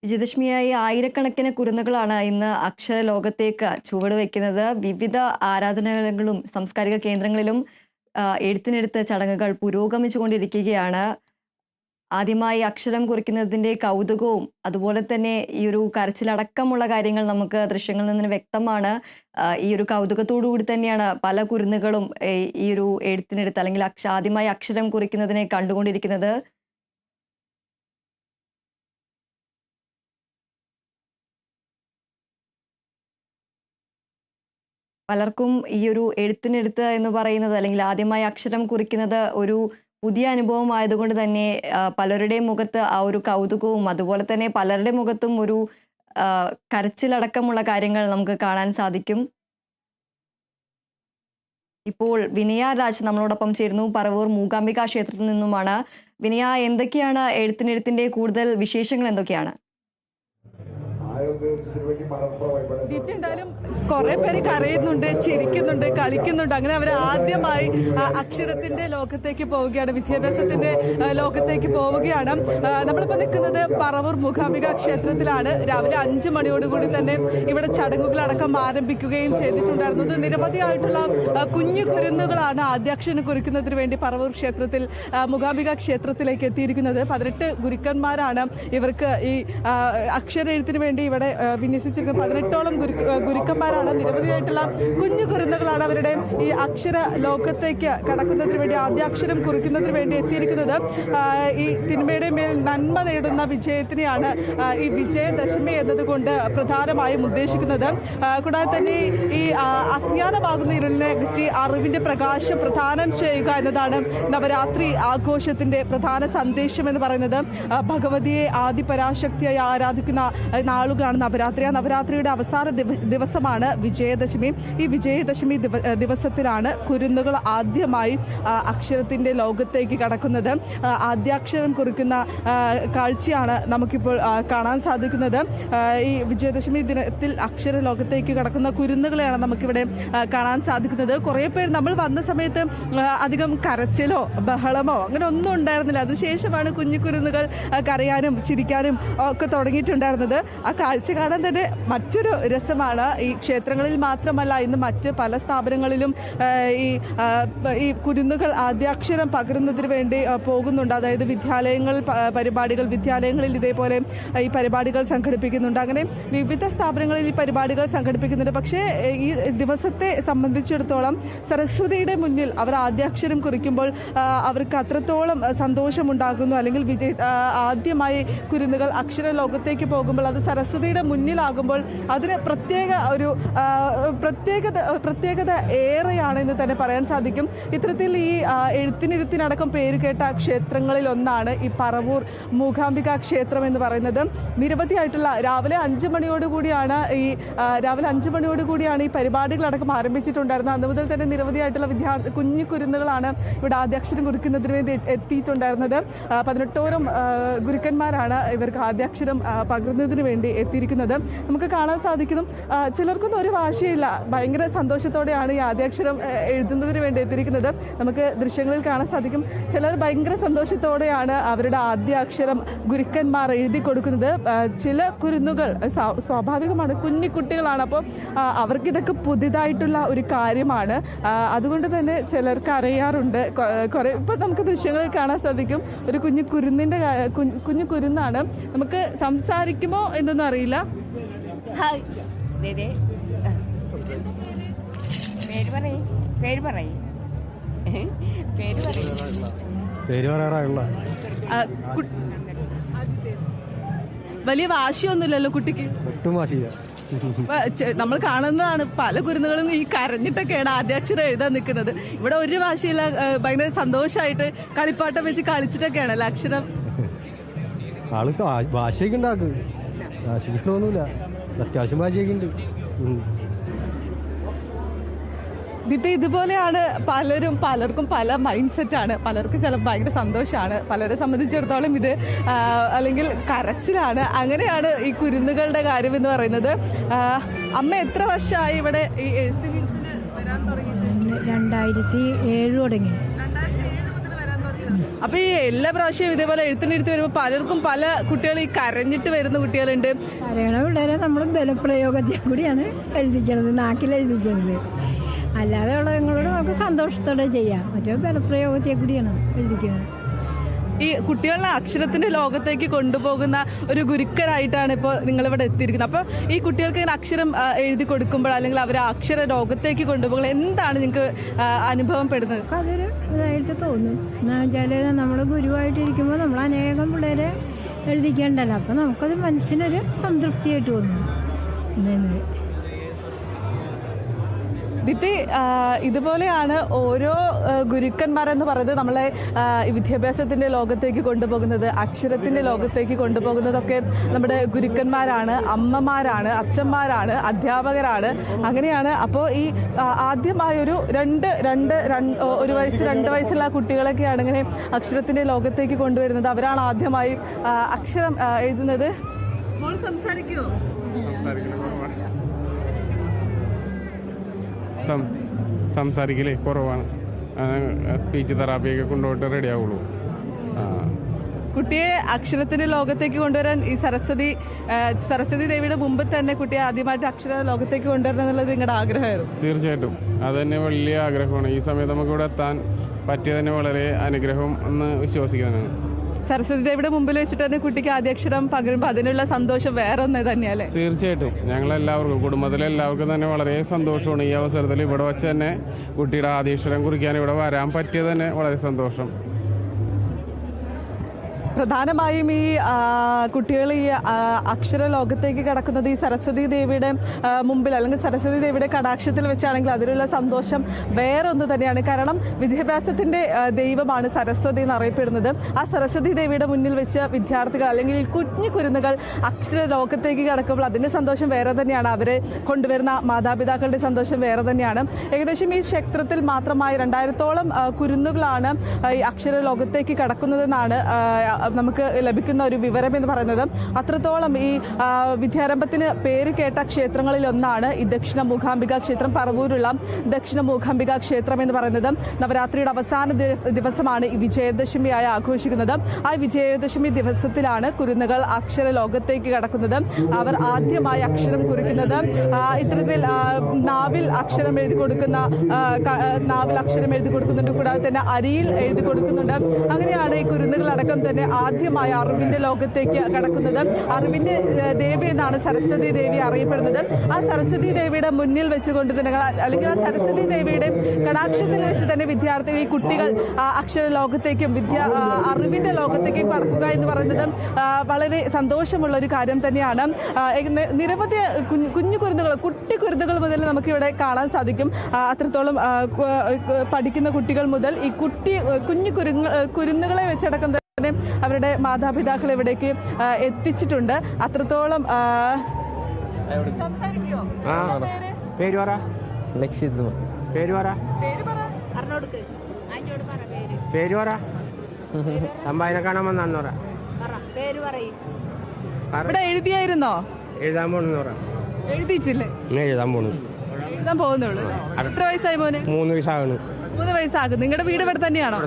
വിജയദശമിയായി ആയിരക്കണക്കിന് കുരുന്നുകളാണ് ഇന്ന് അക്ഷരലോകത്തേക്ക് ചുവടുവെക്കുന്നത്. വിവിധ ആരാധനാലയങ്ങളും സാംസ്കാരിക കേന്ദ്രങ്ങളിലും എഴുത്തിനെടുത്ത ചടങ്ങുകൾ പുരോഗമിച്ചുകൊണ്ടിരിക്കുകയാണ്. ആദ്യമായി അക്ഷരം കുറിക്കുന്നതിൻ്റെ കൗതുകവും അതുപോലെ തന്നെ ഈ ഒരു കരച്ചിലടക്കമുള്ള കാര്യങ്ങൾ നമുക്ക് ദൃശ്യങ്ങളിൽ നിന്ന് വ്യക്തമാണ്. ഈ ഒരു കൗതുകത്തോടു കൂടി തന്നെയാണ് പല കുരുന്നുകളും ഈ ഒരു എഴുത്തിനെടുത്ത് അല്ലെങ്കിൽ ആദ്യമായി അക്ഷരം കുറിക്കുന്നതിനെ കണ്ടുകൊണ്ടിരിക്കുന്നത്. പലർക്കും ഈ ഒരു എഴുത്തിനെടുത്ത് എന്ന് പറയുന്നത് അല്ലെങ്കിൽ ആദ്യമായി അക്ഷരം കുറിക്കുന്നത് ഒരു പുതിയ അനുഭവമായതുകൊണ്ട് തന്നെ പലരുടെയും മുഖത്ത് ആ ഒരു കൗതുകവും അതുപോലെ തന്നെ പലരുടെ മുഖത്തും ഒരു കരച്ചിലടക്കമുള്ള കാര്യങ്ങൾ നമുക്ക് കാണാൻ സാധിക്കും. ഇപ്പോൾ വിനയ രാജ് നമ്മളോടൊപ്പം ചേരുന്നു. പറവൂർ മൂകാംബിക ക്ഷേത്രത്തിൽ നിന്നുമാണ്. വിനയ, എന്തൊക്കെയാണ് എഴുത്തിനെഴുത്തിന്റെ കൂടുതൽ വിശേഷങ്ങൾ എന്തൊക്കെയാണ്? എന്തായാലും കുറെ പേര് കരയുന്നുണ്ട്, ചിരിക്കുന്നുണ്ട്, കളിക്കുന്നുണ്ട്. അങ്ങനെ അവർ ആദ്യമായി അക്ഷരത്തിന്റെ ലോകത്തേക്ക് പോവുകയാണ്, വിദ്യാഭ്യാസത്തിന്റെ ലോകത്തേക്ക് പോവുകയാണ്. നമ്മളിപ്പോൾ നിൽക്കുന്നത് പറവൂർ മൂകാംബിക ക്ഷേത്രത്തിലാണ്. രാവിലെ 5 മണിയോടുകൂടി തന്നെ ഇവിടെ ചടങ്ങുകളടക്കം ആരംഭിക്കുകയും ചെയ്തിട്ടുണ്ടായിരുന്നത്. നിരവധിയായിട്ടുള്ള കുഞ്ഞു കുരുന്നുകളാണ് ആദ്യാക്ഷരം കുറിക്കുന്നതിന് വേണ്ടി പറവൂർ ക്ഷേത്രത്തിൽ മൂകാംബിക ക്ഷേത്രത്തിലേക്ക് എത്തിയിരിക്കുന്നത്. 18 ഗുരുക്കന്മാരാണ് ഇവർക്ക് ഈ അക്ഷര എഴുത്തിന് വേണ്ടി ഇവിടെ വിന്യസിച്ചിരിക്കുന്നത്. 18ഓളം ഗുരുക്കന്മാരാണ്. നിരവധിയായിട്ടുള്ള കുഞ്ഞു കുരുന്നുകളാണ് അവരുടെ ഈ അക്ഷര ലോകത്തേക്ക് കടക്കുന്നതിന് വേണ്ടി ആദ്യാക്ഷരം കുറിക്കുന്നതിന് വേണ്ടി എത്തിയിരിക്കുന്നത്. ഈ തിന്മയുടെ മേൽ നന്മ നേടുന്ന വിജയത്തിനെയാണ് ഈ വിജയദശമി എന്നതുകൊണ്ട് പ്രധാനമായും ഉദ്ദേശിക്കുന്നത്. കൂടാതെ തന്നെ ഈ അജ്ഞാനമാകുന്ന ഇരുളിനെ അകറ്റി അറിവിന്റെ പ്രകാശം പ്രദാനം ചെയ്യുക എന്നതാണ് നവരാത്രി ആഘോഷത്തിന്റെ പ്രധാന സന്ദേശം എന്ന് പറയുന്നത്. ഭഗവതിയെ ആദിപരാശക്തിയായി ആരാധിക്കുന്ന നാളുകളാണ് നവരാത്രി. ആ നവരാത്രിയുടെ അവസാന ദിവസമാണ് വിജയദശമി. ഈ വിജയദശമി ദിവസത്തിലാണ് കുരുന്നുകൾ ആദ്യമായി അക്ഷരത്തിന്റെ ലോകത്തേക്ക് കടക്കുന്നത്. ആദ്യാക്ഷരം കുറിക്കുന്ന കാഴ്ചയാണ് നമുക്കിപ്പോൾ കാണാൻ സാധിക്കുന്നത്. ഈ വിജയദശമി ദിനത്തിൽ അക്ഷര ലോകത്തേക്ക് കടക്കുന്ന കുരുന്നുകളെയാണ് നമുക്കിവിടെ കാണാൻ സാധിക്കുന്നത്. കുറേ പേര് നമ്മൾ വന്ന സമയത്ത് അധികം കരച്ചിലോ ബഹളമോ അങ്ങനെ ഒന്നും ഉണ്ടായിരുന്നില്ല. അതിനുശേഷമാണ് കുഞ്ഞു കുരുന്നുകൾ കരയാനും ചിരിക്കാനും ഒക്കെ തുടങ്ങിയിട്ടുണ്ടായിരുന്നത്. ആ കാഴ്ച കാണാൻ തന്നെ മറ്റൊരു രസമാണ്. ഈ ക്ഷേത്രങ്ങളിൽ മാത്രമല്ല, ഇന്ന് മറ്റ് പല സ്ഥാപനങ്ങളിലും ഈ കുരുന്നുകൾ ആദ്യാക്ഷരം പകരുന്നതിന് വേണ്ടി പോകുന്നുണ്ട്. അതായത് വിദ്യാലയങ്ങളിൽ ഇതേപോലെ ഈ പരിപാടികൾ സംഘടിപ്പിക്കുന്നുണ്ട്. അങ്ങനെ വിവിധ സ്ഥാപനങ്ങളിൽ ഈ പരിപാടികൾ സംഘടിപ്പിക്കുന്നുണ്ട്. പക്ഷേ ഈ ദിവസത്തെ സംബന്ധിച്ചിടത്തോളം സരസ്വതിയുടെ മുന്നിൽ അവർ ആദ്യാക്ഷരം കുറിക്കുമ്പോൾ അവർക്ക് അത്രത്തോളം സന്തോഷമുണ്ടാകുന്നു. അല്ലെങ്കിൽ ആദ്യമായി കുരുന്നുകൾ അക്ഷര ലോകത്തേക്ക് പോകുമ്പോൾ അത് സരസ്വതിയുടെ മുന്നിലാകുമ്പോൾ അതിന് പ്രത്യേകത ഏറെയാണെന്ന് തന്നെ പറയാൻ സാധിക്കും. ഇത്തരത്തിൽ ഈ എഴുത്തിനിരുത്തിനടക്കം പേര് കേട്ട ക്ഷേത്രങ്ങളിൽ ഒന്നാണ് ഈ പറവൂർ മൂകാംബിക ക്ഷേത്രം എന്ന് പറയുന്നത്. നിരവധിയായിട്ടുള്ള രാവിലെ 5 മണിയോടുകൂടിയാണ് ഈ പരിപാടികളടക്കം ആരംഭിച്ചിട്ടുണ്ടായിരുന്നത്. അന്ന് മുതൽ തന്നെ നിരവധിയായിട്ടുള്ള കുഞ്ഞു കുരുന്നുകളാണ് ഇവിടെ ആദ്യാക്ഷരം കുറിക്കുന്നതിന് വേണ്ടി എത്തിയിട്ടുണ്ടായിരുന്നത്. 18ഓളം ഗുരുക്കന്മാരാണ് ഇവർക്ക് ആദ്യാക്ഷരം പകരുന്നതിന് വേണ്ടി എത്തിയിരിക്കുന്നത്. നമുക്ക് കാണാൻ സാധിക്കുന്നു ചിലർക്കൊന്നും ഒരു വാശിയില്ല, ഭയങ്കര സന്തോഷത്തോടെയാണ് ഈ ആദ്യാക്ഷരം എഴുതുന്നതിന് വേണ്ടി എത്തിയിരിക്കുന്നത്. നമുക്ക് ദൃശ്യങ്ങളിൽ കാണാൻ സാധിക്കും. ചിലർ ഭയങ്കര സന്തോഷത്തോടെയാണ് അവരുടെ ആദ്യാക്ഷരം ഗുരുക്കന്മാർ എഴുതി കൊടുക്കുന്നത്. ചില കുരുന്നുകൾ സ്വാഭാവികമാണ്, കുഞ്ഞിക്കുട്ടികളാണ്. അപ്പോൾ അവർക്കിതൊക്കെ പുതിയതായിട്ടുള്ള ഒരു കാര്യമാണ്. അതുകൊണ്ട് തന്നെ ചിലർക്ക് അറിയാറുണ്ട്. ഇപ്പം നമുക്ക് ദൃശ്യങ്ങളിൽ കാണാൻ സാധിക്കും ഒരു കുഞ്ഞു കുരുന്നാണ്. നമുക്ക് സംസാരിക്കുമോ എന്നൊന്നും അറിയില്ല. വലിയ വാശിയൊന്നുമില്ലല്ലോ കുട്ടിക്ക്? നമ്മൾ കാണുന്നതാണ് പല കുരുന്നുകളും ഈ കരഞ്ഞിട്ടൊക്കെയാണ് ആദ്യാക്ഷരം എഴുതാൻ നിൽക്കുന്നത്. ഇവിടെ ഒരു വാശിയില്ല, ഭയങ്കര സന്തോഷമായിട്ട് കളിപ്പാട്ടം വെച്ച് കളിച്ചിട്ടൊക്കെയാണല്ലോ അക്ഷരം. ആള് ഭാഷയൊക്കെ ഉണ്ടാക്കും, ഭാഷയൊന്നുമില്ല, അത്യാവശ്യം ഭാഷയൊക്കെ ഉണ്ട്. ഇതുപോലെയാണ് പലർക്കും പല മൈൻഡ് സെറ്റാണ്. പലർക്ക് ചിലപ്പോൾ ഭയങ്കര സന്തോഷമാണ്, പലരെ സംബന്ധിച്ചിടത്തോളം ഇത് അല്ലെങ്കിൽ കരച്ചിലാണ്. അങ്ങനെയാണ് ഈ കുരുന്നുകളുടെ കാര്യം എന്ന് പറയുന്നത്. അമ്മ എത്ര വർഷമായി ഇവിടെ ഈ എഴുത്തിന് വരാൻ തുടങ്ങിയിട്ട്? 2007 തുടങ്ങി. 2007 മുതൽ വരാൻ തുടങ്ങി. അപ്പൊ ഈ എല്ലാ പ്രാവശ്യവും ഇതേപോലെ എഴുത്തിനിരുത്തി വരുമ്പോൾ പലർക്കും പല കുട്ടികൾ ഈ കരഞ്ഞിട്ട് വരുന്ന കുട്ടികളുണ്ട്. കരയണ പിള്ളേരെ നമ്മൾ ബലപ്രയോഗത്തിൽ കൂടിയാണ് എഴുതിക്കണത്, നാക്കിൽ എഴുതിക്കണത്. അല്ലാതെ ഉള്ളവങ്ങളോട് നമുക്ക് സന്തോഷത്തോടെ ചെയ്യാം, മറ്റേ ബലപ്രയോഗത്തെ കൂടിയാണ് എഴുതിക്കുന്നത്. ഈ കുട്ടികളെ അക്ഷരത്തിന്റെ ലോകത്തേക്ക് കൊണ്ടുപോകുന്ന ഒരു ഗുരുക്കരായിട്ടാണ് ഇപ്പോൾ നിങ്ങളിവിടെ എത്തിയിരിക്കുന്നത്. അപ്പോൾ ഈ കുട്ടികൾക്ക് ഇങ്ങനെ അക്ഷരം എഴുതി കൊടുക്കുമ്പോൾ അല്ലെങ്കിൽ അവർ അക്ഷര ലോകത്തേക്ക് കൊണ്ടുപോകുമ്പോൾ എന്താണ് നിങ്ങൾക്ക് അനുഭവപ്പെടുന്നത്? അതൊരു ഇതായിട്ട് തോന്നും. എന്ന് വെച്ചാൽ നമ്മൾ ഗുരുവായിട്ടിരിക്കുമ്പോൾ നമ്മൾ അനേകം പിള്ളേരെ എഴുതിക്കേണ്ടല്ലോ, അപ്പോൾ നമുക്കത് മനസ്സിനൊരു സംതൃപ്തിയായിട്ട് തോന്നും. ദിത്തി, ഇതുപോലെയാണ് ഓരോ ഗുരുക്കന്മാരെന്ന് പറയുന്നത് നമ്മളെ വിദ്യാഭ്യാസത്തിന്റെ ലോകത്തേക്ക് കൊണ്ടുപോകുന്നത്, അക്ഷരത്തിന്റെ ലോകത്തേക്ക് കൊണ്ടുപോകുന്നതൊക്കെ നമ്മുടെ ഗുരുക്കന്മാരാണ്, അമ്മമാരാണ്, അച്ഛന്മാരാണ്, അധ്യാപകരാണ്, അങ്ങനെയാണ്. അപ്പോൾ ഈ ആദ്യമായൊരു ഒരു വയസ്സ് 2 വയസ്സുള്ള കുട്ടികളൊക്കെയാണ് ഇങ്ങനെ അക്ഷരത്തിന്റെ ലോകത്തേക്ക് കൊണ്ടുവരുന്നത്. അവരാണ് ആദ്യമായി അക്ഷരം എഴുതുന്നത്. മോൾ സംസാരിക്കുമോ? സംസാരിക്കലേ കുറവാണ്. സ്പീച്ച് തെറാപ്പിയൊക്കെ കൊണ്ടുപോയിട്ട് റെഡി ആവുള്ളൂ. കുട്ടിയെ അക്ഷരത്തിന്റെ ലോകത്തേക്ക് കൊണ്ടുവരാൻ ഈ സരസ്വതി ദേവിയുടെ മുമ്പ് തന്നെ കുട്ടിയെ ആദ്യമായിട്ട് അക്ഷര ലോകത്തേക്ക് കൊണ്ടുവരണം എന്നുള്ളത് നിങ്ങളുടെ ആഗ്രഹമായിരുന്നു? തീർച്ചയായിട്ടും അത് തന്നെ വലിയ ആഗ്രഹമാണ്. ഈ സമയത്ത് നമുക്ക് ഇവിടെ എത്താൻ പറ്റിയത് തന്നെ വളരെ അനുഗ്രഹം എന്ന് വിശ്വസിക്കുന്നതാണ്. സരസ്വതി ദേവിയുടെ മുമ്പിൽ വെച്ചിട്ട് തന്നെ കുട്ടിക്ക് ആദ്യാക്ഷരം പകരുമ്പോൾ അതിനുള്ള സന്തോഷം വേറെ ഒന്ന് തന്നെയല്ലേ? തീർച്ചയായിട്ടും ഞങ്ങളെല്ലാവർക്കും, കുടുംബത്തിലെ എല്ലാവർക്കും തന്നെ വളരെ സന്തോഷമാണ്. ഈ അവസരത്തിൽ ഇവിടെ വെച്ച് തന്നെ കുട്ടിയുടെ ആദ്യാക്ഷരം കുറിക്കാൻ ഇവിടെ വരാൻ പറ്റിയത് തന്നെ വളരെ സന്തോഷം. പ്രധാനമായും ഈ കുട്ടികൾ ഈ അക്ഷര ലോകത്തേക്ക് കടക്കുന്നത് ഈ സരസ്വതി ദേവിയുടെ മുമ്പിൽ അല്ലെങ്കിൽ സരസ്വതി ദേവിയുടെ കടാക്ഷത്തിൽ വെച്ചാണെങ്കിൽ അതിലുള്ള സന്തോഷം വേറൊന്ന് തന്നെയാണ്. കാരണം വിദ്യാഭ്യാസത്തിന്റെ ദൈവമാണ് സരസ്വതി എന്നറിയപ്പെടുന്നത്. ആ സരസ്വതി ദേവിയുടെ മുന്നിൽ വെച്ച് വിദ്യാർത്ഥികൾ അല്ലെങ്കിൽ കുഞ്ഞു കുരുന്നുകൾ അക്ഷര ലോകത്തേക്ക് കടക്കുമ്പോൾ അതിന്റെ സന്തോഷം വേറെ തന്നെയാണ്. അവരെ കൊണ്ടുവരുന്ന മാതാപിതാക്കളുടെ സന്തോഷം വേറെ തന്നെയാണ്. ഏകദേശം ഈ ക്ഷേത്രത്തിൽ മാത്രമായി 2000-ഓളം കുരുന്നുകളാണ് ഈ അക്ഷര ലോകത്തേക്ക് കടക്കുന്നതെന്നാണ് നമുക്ക് ലഭിക്കുന്ന ഒരു വിവരം എന്ന് പറയുന്നത്. അത്രത്തോളം ഈ വിദ്യാരംഭത്തിന് പേര് കേട്ട ക്ഷേത്രങ്ങളിൽ ഒന്നാണ് ഈ ദക്ഷിണ മൂകാംബിക ക്ഷേത്രം. പറവൂരുള്ള ദക്ഷിണ മൂകാംബിക ക്ഷേത്രം എന്ന് പറയുന്നത് നവരാത്രിയുടെ അവസാന ദിവസമാണ് ഈ വിജയദശമിയായി ആഘോഷിക്കുന്നത്. ആ വിജയദശമി ദിവസത്തിലാണ് കുരുന്നുകൾ അക്ഷര ലോകത്തേക്ക് കടക്കുന്നത്. അവർ ആദ്യമായി അക്ഷരം കുറിക്കുന്നത് ഇത്തരത്തിൽ നാവിൽ അക്ഷരം എഴുതി കൊടുക്കുന്നുണ്ട്, കൂടാതെ തന്നെ അരിയിൽ എഴുതി കൊടുക്കുന്നുണ്ട്. അങ്ങനെയാണ് ഈ കുരുന്നുകളടക്കം തന്നെ ആദ്യമായി അറിവിന്റെ ലോകത്തേക്ക് കടക്കുന്നത്. അറിവിന്റെ ദേവി എന്നാണ് സരസ്വതി ദേവി അറിയപ്പെടുന്നത്. ആ സരസ്വതി ദേവിയുടെ മുന്നിൽ വെച്ചുകൊണ്ട് തന്നെ അല്ലെങ്കിൽ ആ സരസ്വതി ദേവിയുടെ കടാക്ഷത്തിൽ വെച്ച് തന്നെ വിദ്യാർത്ഥികൾ, ഈ കുട്ടികൾ അക്ഷര ലോകത്തേക്കും അറിവിന്റെ ലോകത്തേക്കും കടക്കുക എന്ന് പറയുന്നത് വളരെ സന്തോഷമുള്ള ഒരു കാര്യം തന്നെയാണ്. നിരവധി കുഞ്ഞു കുരുന്നുകൾ, കുട്ടി കുരുന്നുകൾ മുതൽ നമുക്കിവിടെ കാണാൻ സാധിക്കും. അത്രത്തോളം പഠിക്കുന്ന കുട്ടികൾ മുതൽ ഈ കുഞ്ഞു കുരുന്നുകളെ വെച്ചടക്കം അവരുടെ മാതാപിതാക്കൾ ഇവിടേക്ക് എത്തിച്ചിട്ടുണ്ട്. അത്രത്തോളം ഇവിടെ എഴുതിയായിരുന്നോ? എഴുതാൻ പോണെന്ന് എഴുതിച്ചില്ലേ? എഴുതാൻ പോകുന്നുള്ളൂ. എത്ര വയസ്സായി മോനെ? 3 വയസ്സാകുന്നു. 3 വയസ്സാകും. നിങ്ങളുടെ വീട് ഇവിടെ തന്നെയാണോ?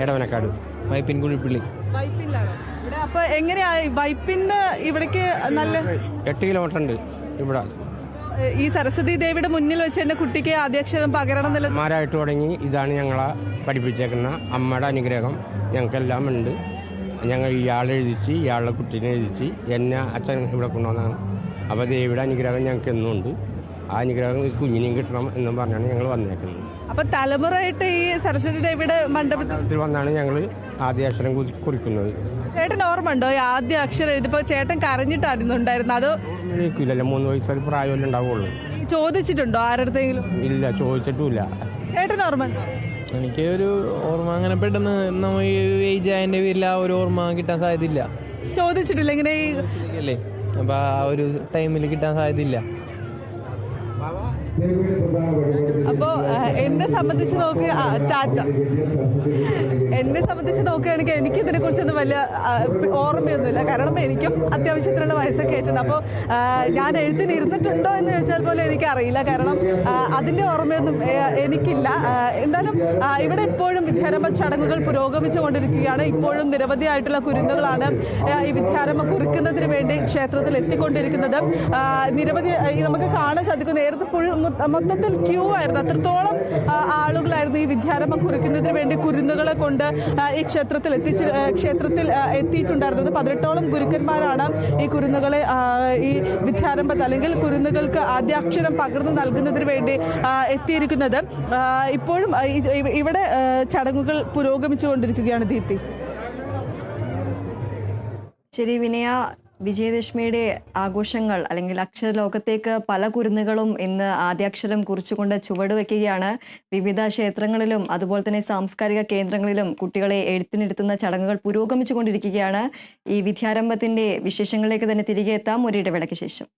എടവനക്കാട് വൈപ്പിൻ കുഴിപ്പള്ളി. വൈപ്പിലാണോ ഇവിടെ? അപ്പൊ എങ്ങനെയാ വൈപ്പിന് ഇവിടേക്ക്? നല്ല 8 കിലോമീറ്റർ ഉണ്ട് ഇവിടെ. ഈ സരസ്വതി ദേവിയുടെ മുന്നിൽ വെച്ച് തന്നെ കുട്ടിക്ക് ആദ്യാക്ഷരം പകരണം എന്നുള്ള മാരായിട്ട് തുടങ്ങി. ഇതാണ് ഞങ്ങളെ പഠിപ്പിച്ചേക്കുന്ന അമ്മയുടെ അനുഗ്രഹം ഞങ്ങൾക്കെല്ലാം ഉണ്ട്. ഞങ്ങൾ ഇയാളെ എഴുതിച്ച്, ഇയാളുടെ കുട്ടീനെ എഴുതിച്ച്, എന്നെ അച്ഛൻ ഇവിടെ കൊണ്ടുവന്നാണ്. അപ്പോൾ ദേവിയുടെ അനുഗ്രഹം ഞങ്ങൾക്ക് എന്നും ഉണ്ട്. ആ അനുഗ്രഹം കുഞ്ഞിനെയും കിട്ടണം എന്നും പറഞ്ഞാണ് ഞങ്ങൾ വന്നേക്കുന്നത്. അപ്പൊ തലമുറയായിട്ട് ഈ സരസ്വതി ദേവിയുടെ മണ്ഡപത്തിൽ വന്നാണ് ഞങ്ങൾ ആദ്യാക്ഷരം കുറിക്കുന്നത്. ചേട്ടൻ ഓർമ്മ ഉണ്ടോ ഈ ആദ്യ അക്ഷരം എഴുതിയപ്പോ ചേട്ടൻ കരഞ്ഞിട്ടായിരുന്നു ഉണ്ടായിരുന്നത്? അതോ ഇല്ലല്ലോ, 3 വയസ്സ് പ്രായമല്ലേ ഉണ്ടാവുള്ളൂ. ചോദിച്ചിട്ടുണ്ടോ ആരുടെങ്കിലും? ഇല്ല, ചോദിച്ചിട്ടുമില്ല. ചേട്ടൻ ഓർമ്മ ഉണ്ടോ? എനിക്ക് ഒരു ഓർമ്മ അങ്ങനെ പെട്ടെന്ന് നമ്മൾ ഏജ് ആയതിന്റെ പേരിൽ ആ ഒരു ഓർമ്മ കിട്ടാൻ സാധ്യതയില്ല. ചോദിച്ചിട്ടില്ല ഇങ്ങനെ അല്ലേ? അപ്പൊ ആ ഒരു ടൈമിൽ കിട്ടാൻ സാധ്യതയില്ല. അപ്പോൾ എന്നെ സംബന്ധിച്ച് എന്നെ സംബന്ധിച്ച് നോക്കുകയാണെങ്കിൽ എനിക്ക് ഇതിനെക്കുറിച്ചൊന്നും വലിയ ഓർമ്മയൊന്നുമില്ല. കാരണം എനിക്കും അത്യാവശ്യത്തിനുള്ള വയസ്സൊക്കെ ആയിട്ടുണ്ട്. അപ്പോൾ ഞാൻ എഴുത്തിന് ഇരുന്നിട്ടുണ്ടോ എന്ന് ചോദിച്ചാൽ പോലും എനിക്കറിയില്ല. കാരണം അതിൻ്റെ ഓർമ്മയൊന്നും എനിക്കില്ല. എന്തായാലും ഇവിടെ ഇപ്പോഴും വിദ്യാരംഭ ചടങ്ങുകൾ പുരോഗമിച്ചുകൊണ്ടിരിക്കുകയാണ്. ഇപ്പോഴും നിരവധിയായിട്ടുള്ള കുരുന്നുകളാണ് ഈ വിദ്യാരംഭം കുറിക്കുന്നതിന് വേണ്ടി ക്ഷേത്രത്തിൽ എത്തിക്കൊണ്ടിരിക്കുന്നത്. നിരവധി നമുക്ക് കാണാൻ സാധിക്കും. നേരത്തെ മൊത്തത്തിൽ ക്യൂ ആയിരുന്നു. അത്രത്തോളം ആളുകളായിരുന്നു ഈ വിദ്യാരംഭം കുറിക്കുന്നതിന് വേണ്ടി കുരുന്നുകളെ കൊണ്ട് ഈ ക്ഷേത്രത്തിൽ എത്തിയിട്ടുണ്ടായിരുന്നത്. 18ഓളം ഗുരുക്കന്മാരാണ് ഈ കുരുന്നുകളെ ഈ വിദ്യാരംഭത്തെ അല്ലെങ്കിൽ കുരുന്നുകൾക്ക് ആദ്യാക്ഷരം പകർന്നു നൽകുന്നതിന് വേണ്ടി എത്തിയിരിക്കുന്നത്. ഇപ്പോഴും ഇവിടെ ചടങ്ങുകൾ പുരോഗമിച്ചുകൊണ്ടിരിക്കുകയാണ്. ദീപ്തി. ശരി വിനയ, വിജയദശമിയുടെ ആഘോഷങ്ങൾ അല്ലെങ്കിൽ അക്ഷരലോകത്തേക്ക് പല കുരുന്നുകളും ഇന്ന് ആദ്യാക്ഷരം കുറിച്ചുകൊണ്ട് ചുവടുവെക്കുകയാണ്. വിവിധ ക്ഷേത്രങ്ങളിലും അതുപോലെ തന്നെ സാംസ്കാരിക കേന്ദ്രങ്ങളിലും കുട്ടികളെ എഴുത്തിനിരുത്തുന്ന ചടങ്ങുകൾ പുരോഗമിച്ചുകൊണ്ടിരിക്കുകയാണ്. ഈ വിദ്യാരംഭത്തിന്റെ വിശേഷങ്ങളിലേക്ക് തന്നെ തിരികെ എത്താം ഒരു ഇടവേളയ്ക്ക് ശേഷം.